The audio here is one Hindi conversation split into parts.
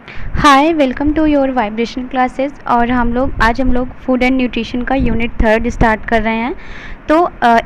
Hi, welcome to your vibration classes. और आज हम लोग फूड एंड न्यूट्रिशन का यूनिट 3 स्टार्ट कर रहे हैं। तो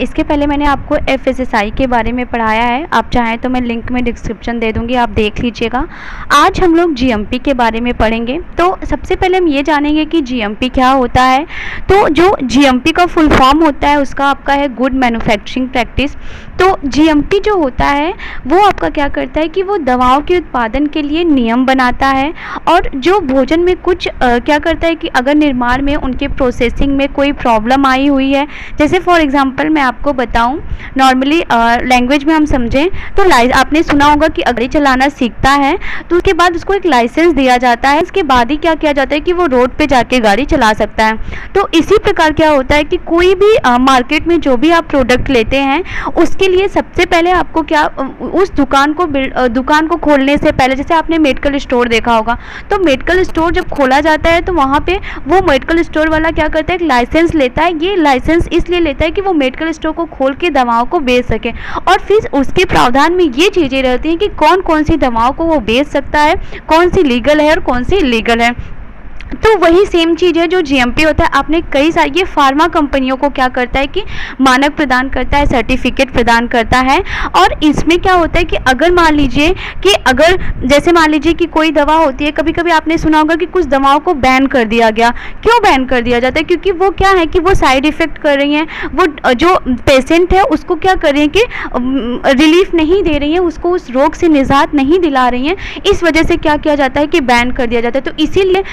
इसके पहले मैंने आपको एफएसएसआई के बारे में पढ़ाया है। आप चाहें तो मैं लिंक में डिस्क्रिप्शन दे दूंगी, आप देख लीजिएगा। आज हम लोग जीएमपी के बारे में पढ़ेंगे। तो सबसे पहले हम ये जानेंगे कि जीएमपी क्या होता है। तो जो जीएमपी का फुल फॉर्म होता है उसका आपका है गुड मैन्युफैक्चरिंग प्रैक्टिस। तो जीएमपी जो होता है वो आपका क्या करता है कि वो दवाओं के उत्पादन के लिए नियम बनाता है, और जो भोजन में कुछ क्या करता है कि अगर निर्माण में उनके प्रोसेसिंग में कोई प्रॉब्लम आई हुई है, जैसे फॉर एग्जांपल मैं आपको बताऊं, नॉर्मली लैंग्वेज में हम समझें तो आपने सुना होगा कि गाड़ी चलाना सीखता है तो उसके बाद उसको एक लाइसेंस दिया जाता है। उसके बाद ही क्या किया जाता है कि वो रोड पे जाके गाड़ी चला सकता है। तो इसी प्रकार क्या होता है कि कोई भी मार्केट में जो भी आप प्रोडक्ट लेते हैं उसके लिए सबसे पहले आपको क्या उस दुकान को खोलने से पहले, जैसे आपने मेडिकल स्टोर देखा होगा, तो मेडिकल स्टोर जब खोला जाता है तो वहाँ पे वो मेडिकल स्टोर वाला क्या करता है, एक लाइसेंस लेता है। ये लाइसेंस इसलिए लेता है कि वो मेडिकल स्टोर को खोल के दवाओं को बेच सके, और फिर उसके प्रावधान में ये चीज़ें रहती हैं कि कौन कौन सी दवाओं को वो बेच सकता है, कौन सी लीगल है और कौन सी इलीगल है। तो वही सेम चीज़ है जो जीएमपी होता है। आपने कई सारी, ये फार्मा कंपनियों को क्या करता है कि मानक प्रदान करता है, सर्टिफिकेट प्रदान करता है। और इसमें क्या होता है कि अगर मान लीजिए कि जैसे मान लीजिए कि कोई दवा होती है, कभी कभी आपने सुना होगा कि कुछ दवाओं को बैन कर दिया गया। क्यों बैन कर दिया जाता है? क्योंकि वो क्या है कि वो साइड इफ़ेक्ट कर रही हैं, वो जो पेशेंट है उसको क्या कर रही हैं कि रिलीफ नहीं दे रही हैं, उसको उस रोग से निजात नहीं दिला रही हैं। इस वजह से क्या किया जाता है कि बैन कर दिया जाता है। तो इसीलिए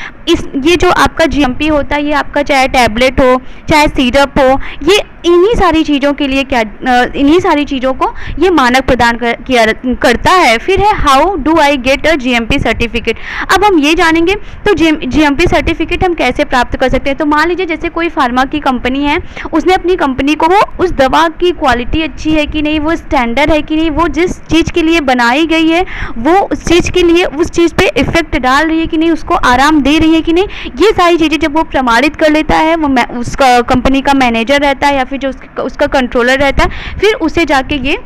ये जो आपका जीएमपी होता है, ये आपका चाहे टैबलेट हो चाहे सिरप हो, ये इन्हीं सारी चीज़ों के लिए इन्हीं सारी चीज़ों को ये मानक प्रदान करता है। फिर है how do I get a GMP certificate. अब हम ये जानेंगे तो जीएमपी सर्टिफिकेट हम कैसे प्राप्त कर सकते हैं। तो मान लीजिए जैसे कोई फार्मा की कंपनी है, उसने अपनी कंपनी को, वो उस दवा की क्वालिटी अच्छी है कि नहीं, वो स्टैंडर्ड है कि नहीं, वो जिस चीज़ के लिए बनाई गई है वो उस चीज़ के लिए, उस चीज़ पे इफेक्ट डाल रही है कि नहीं, उसको आराम दे रही है कि नहीं, ये सारी चीज़ें जब वो प्रमाणित कर लेता है, वो उसका कंपनी का मैनेजर रहता है या फिर जो उसका कंट्रोलर रहता है, फिर उसे जाके ये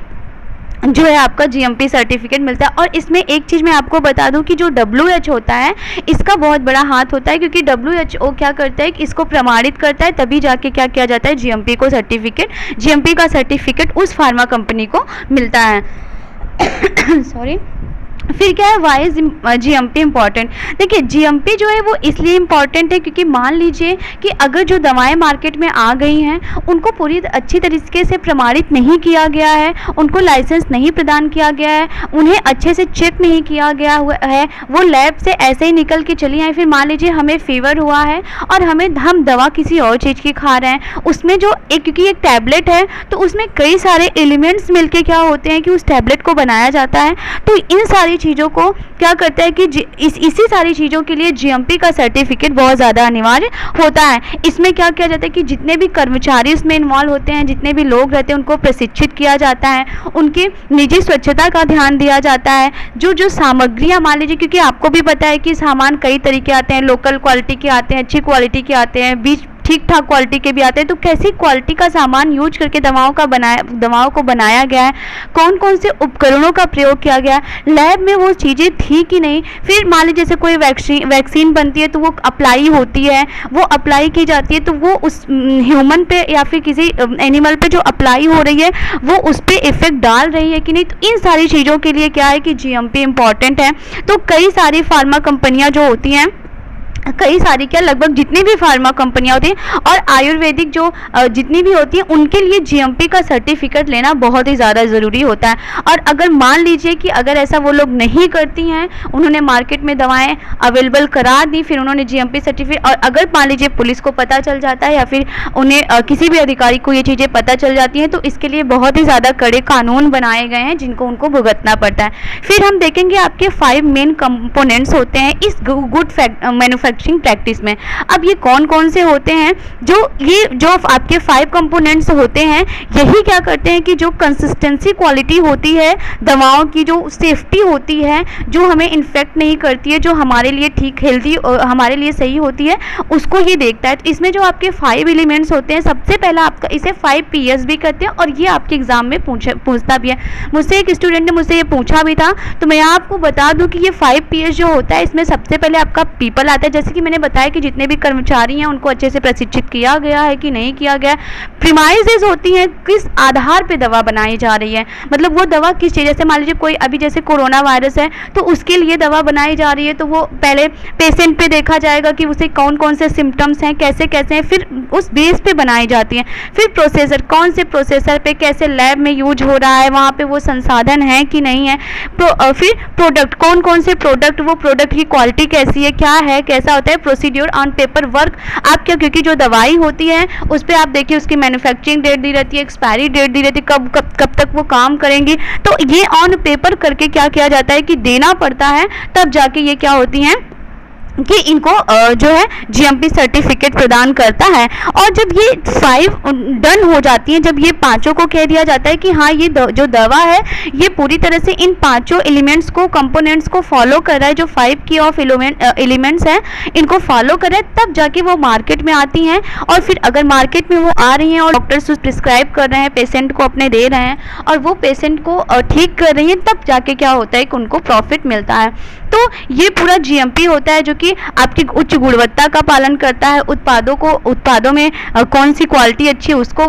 जो है आपका जीएमपी सर्टिफिकेट मिलता है। और इसमें एक चीज़ मैं आपको बता दूं कि जो WHO होता है इसका बहुत बड़ा हाथ होता है, क्योंकि WHO क्या करता है कि इसको प्रमाणित करता है, तभी जाके क्या किया जाता है, जीएमपी का सर्टिफिकेट उस फार्मा कंपनी को मिलता है। सॉरी। फिर क्या है, वाई इज जीएमपी इम्पॉर्टेंट। देखिए जीएमपी जो है वो इसलिए इम्पॉर्टेंट है क्योंकि मान लीजिए कि अगर जो दवाएं मार्केट में आ गई हैं उनको पूरी अच्छी तरीके से प्रमाणित नहीं किया गया है, उनको लाइसेंस नहीं प्रदान किया गया है, उन्हें अच्छे से चेक नहीं किया गया हुआ है, वो लैब से ऐसे ही निकल के चली आई। फिर मान लीजिए हमें फीवर हुआ है और हम दवा किसी और चीज़ की खा रहे हैं, उसमें जो क्योंकि एक टैबलेट है तो उसमें कई सारे एलिमेंट्स मिलके क्या होते हैं कि उस टैबलेट को बनाया जाता है। तो इन सारी चीज़ों को क्या करता है कि इसी सारी चीज़ों के लिए जीएमपी का सर्टिफिकेट बहुत ज़्यादा अनिवार्य होता है। इसमें क्या किया जाता है कि जितने भी कर्मचारी इसमें इन्वॉल्व होते हैं, जितने भी लोग रहते हैं, उनको प्रशिक्षित किया जाता है, उनकी निजी स्वच्छता का ध्यान दिया जाता है। जो सामग्रियाँ, मान लीजिए क्योंकि आपको भी पता है कि सामान कई तरीके आते हैं, लोकल क्वालिटी के आते हैं, अच्छी क्वालिटी के आते हैं, बीच ठीक ठाक क्वालिटी के भी आते हैं। तो कैसी क्वालिटी का सामान यूज करके दवाओं को बनाया गया है, कौन कौन से उपकरणों का प्रयोग किया गया है, लैब में वो चीज़ें थी कि नहीं। फिर मान लीजिए जैसे कोई वैक्सीन बनती है तो वो अप्लाई होती है, वो अप्लाई की जाती है, तो वो उस ह्यूमन पे या फिर किसी एनिमल पे जो अप्लाई हो रही है वो उस पर इफेक्ट डाल रही है कि नहीं। तो इन सारी चीज़ों के लिए क्या है कि जीएमपी इम्पॉर्टेंट है। तो कई सारी फार्मा कंपनियाँ जो होती हैं, कई सारी क्या, लगभग जितनी भी फार्मा कंपनियां होती हैं और आयुर्वेदिक जो जितनी भी होती हैं, उनके लिए जीएमपी का सर्टिफिकेट लेना बहुत ही ज़्यादा ज़रूरी होता है। और अगर मान लीजिए कि अगर ऐसा वो लोग नहीं करती हैं, उन्होंने मार्केट में दवाएं अवेलेबल करा दी, फिर उन्होंने जीएमपी सर्टिफिकेट, और अगर मान लीजिए पुलिस को पता चल जाता है या फिर उन्हें किसी भी अधिकारी को ये चीज़ें पता चल जाती हैं, तो इसके लिए बहुत ही ज़्यादा कड़े कानून बनाए गए हैं जिनको उनको भुगतना पड़ता है। फिर हम देखेंगे आपके 5 मेन कंपोनेंट्स होते हैं इस गुड मैन्युफैक्चरिंग मैन्युफैक्चरिंग प्रैक्टिस में। अब ये कौन कौन से होते हैं? जो आपके 5 कंपोनेंट्स होते हैं, यही क्या करते हैं कि जो कंसिस्टेंसी क्वालिटी होती है दवाओं की, जो सेफ्टी होती है, जो हमें इन्फेक्ट नहीं करती है, जो हमारे लिए ठीक हेल्दी हमारे लिए सही होती है, उसको ये देखता है। तो इसमें जो आपके 5 एलिमेंट्स होते हैं, सबसे पहला आपका इसे 5 PS भी कहते हैं और ये आपके एग्जाम में पूछता भी है। मुझसे एक स्टूडेंट ने मुझसे ये पूछा भी था, तो मैं आपको बता दूं कि ये 5 PS जो होता है, इसमें सबसे पहले आपका पीपल आता है। जैसे कि मैंने बताया कि जितने भी कर्मचारी हैं उनको अच्छे से प्रशिक्षित किया गया है कि नहीं किया गया। प्रीमाइसेस होती हैं, किस आधार पे दवा बनाई जा रही है, मतलब वो दवा किस चीज़, जैसे मान लीजिए कोई अभी जैसे कोरोना वायरस है तो उसके लिए दवा बनाई जा रही है, तो वो पहले पेशेंट पे देखा जाएगा कि उसे कौन कौन से सिम्टम्स हैं, कैसे कैसे हैं, फिर उस बेस पे बनाई जाती हैं। फिर प्रोसेसर, कौन से प्रोसेसर पे कैसे लैब में यूज हो रहा है, वहाँ पे वो संसाधन है कि नहीं है। फिर प्रोडक्ट, कौन कौन से प्रोडक्ट, वो प्रोडक्ट की क्वालिटी कैसी है, क्या है, कैसा होता है। प्रोसीड्यूर ऑन पेपर वर्क, आप क्या, क्योंकि जो दवाई होती है उस पर आप देखिए उसकी मैन्युफैक्चरिंग डेट दी रहती है, एक्सपायरी डेट दी रहती है, कब तक वो काम करेंगी, तो ये ऑन पेपर करके क्या किया जाता है कि देना पड़ता है, तब जाके ये क्या होती हैं कि इनको जो है GMP सर्टिफिकेट प्रदान करता है। और जब ये 5 डन हो जाती हैं, जब ये पांचों को कह दिया जाता है कि हाँ ये जो दवा है ये पूरी तरह से इन पांचों एलिमेंट्स को, कंपोनेंट्स को फॉलो कर रहा है, जो 5 की ऑफ एलिमेंट्स हैं इनको फॉलो कर रहा है, तब जाके वो मार्केट में आती हैं। और फिर अगर मार्केट में वो आ रही हैं और डॉक्टर्स प्रिस्क्राइब कर रहे हैं, पेशेंट को अपने दे रहे हैं और वो पेशेंट को ठीक कर रही हैं, तब जाके क्या होता है कि उनको प्रॉफिट मिलता है। तो ये पूरा GMP होता है जो कि आपकी उच्च गुणवत्ता का पालन करता है, उत्पादों में कौन सी क्वालिटी अच्छी है उसको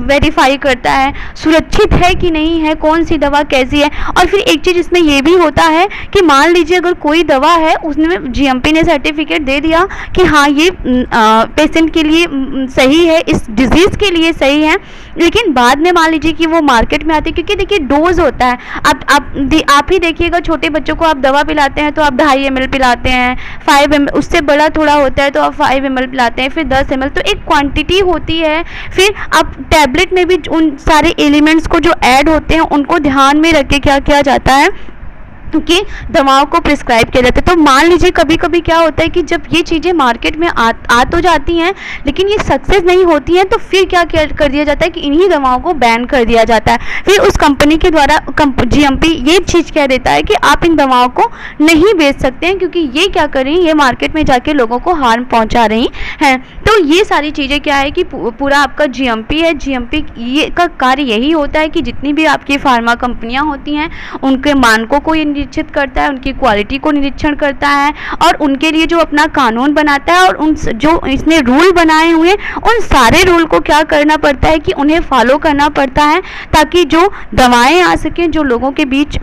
वेरीफाई करता है, सुरक्षित है कि नहीं है, कौन सी दवा कैसी है। और फिर एक चीज़ इसमें ये भी होता है कि मान लीजिए अगर कोई दवा है उसने GMP ने सर्टिफिकेट दे दिया कि हाँ ये पेशेंट के लिए सही है, इस डिजीज़ के लिए सही है, लेकिन बाद में मान लीजिए कि वो मार्केट में आती है, क्योंकि देखिए डोज होता है, आप ही देखिएगा, छोटे बच्चों को आप दवा पिलाते हैं तो आप 2.5 ml पिलाते हैं, 5 ml, उससे बड़ा थोड़ा होता है तो आप 5 ml पिलाते हैं, फिर 10 ml, तो एक क्वांटिटी होती है। फिर आप टैबलेट में भी उन सारे एलिमेंट्स को जो ऐड होते हैं उनको ध्यान में रख के क्या किया जाता है कि दवाओं को प्रिस्क्राइब किया जाता है। तो मान लीजिए कभी कभी क्या होता है कि जब ये चीज़ें मार्केट में आ तो जाती हैं लेकिन ये सक्सेस नहीं होती हैं, तो फिर क्या कर दिया जाता है कि इन्हीं दवाओं को बैन कर दिया जाता है। फिर उस कंपनी के द्वारा GMP ये चीज़ कह देता है कि आप इन दवाओं को नहीं बेच सकते हैं, क्योंकि ये क्या कर रही हैं, ये मार्केट में जाके लोगों को हार्म पहुँचा रही हैं। तो ये सारी चीज़ें क्या है कि पूरा आपका GMP है। GMP ये का कार्य यही होता है कि जितनी भी आपकी फार्मा कंपनियाँ होती हैं उनके मानकों को निरीक्षित करता है, उनकी क्वालिटी को निरीक्षण करता है और उनके लिए जो अपना कानून बनाता है और उन जो इसने रूल बनाए हुए हैं उन सारे रूल को क्या करना पड़ता है कि उन्हें फॉलो करना पड़ता है, ताकि जो दवाएं आ सकें, जो लोगों के बीच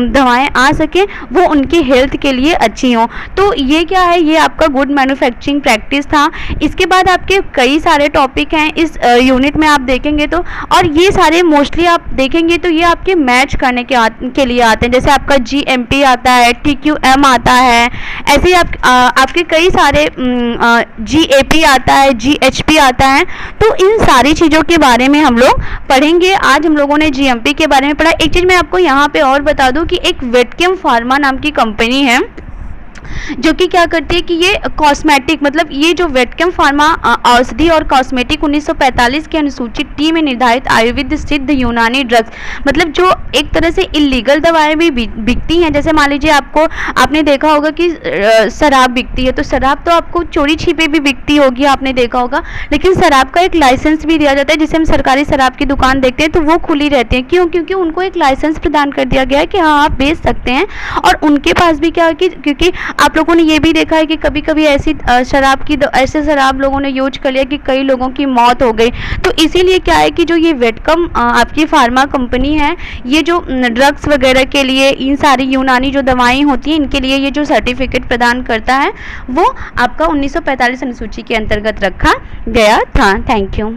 दवाएं आ सकें, वो उनकी हेल्थ के लिए अच्छी हों। तो ये क्या है, ये आपका गुड मैन्युफैक्चरिंग प्रैक्टिस था। इसके बाद आपके कई सारे टॉपिक हैं इस यूनिट में आप देखेंगे तो, और ये सारे मोस्टली आप देखेंगे तो ये आपके मैच करने के लिए आते हैं। जैसे आपका GMP आता है, TQM आता है, ऐसे ही आपके कई सारे GAP आता है, GHP आता है। तो इन सारी चीज़ों के बारे में हम लोग पढ़ेंगे। आज हम लोगों ने GMP के बारे में पढ़ा। एक चीज़ मैं आपको यहाँ पे और बता दूँ कि एक वेटकेम फार्मा नाम की कंपनी है जो कि क्या करती है कि ये कॉस्मेटिक, मतलब ये जो वेटकेम फार्मा औषधि और कॉस्मेटिक 1945 की अनुसूचित टी में निर्धारित आयुर्वेद सिद्ध यूनानी ड्रग्स, मतलब जो एक तरह से इलीगल दवाएं भी बिकती हैं। जैसे मान लीजिए आपने देखा होगा कि शराब बिकती है, तो शराब तो आपको चोरी छिपे भी बिकती होगी, आपने देखा होगा, लेकिन शराब का एक लाइसेंस भी दिया जाता है। जिसे हम सरकारी शराब की दुकान देखते हैं तो वो खुली रहती है, क्यों? क्योंकि उनको एक लाइसेंस प्रदान कर दिया गया है कि हाँ आप बेच सकते हैं। और उनके पास भी क्या है कि क्योंकि आप लोगों ने ये भी देखा है कि कभी कभी ऐसे शराब लोगों ने यूज कर लिया कि कई लोगों की मौत हो गई। तो इसीलिए क्या है कि जो ये वेटकम आपकी फार्मा कंपनी है, ये जो ड्रग्स वगैरह के लिए, इन सारी यूनानी जो दवाएं होती हैं इनके लिए ये जो सर्टिफिकेट प्रदान करता है वो आपका 1945 अनुसूची के अंतर्गत रखा गया था। Thank you.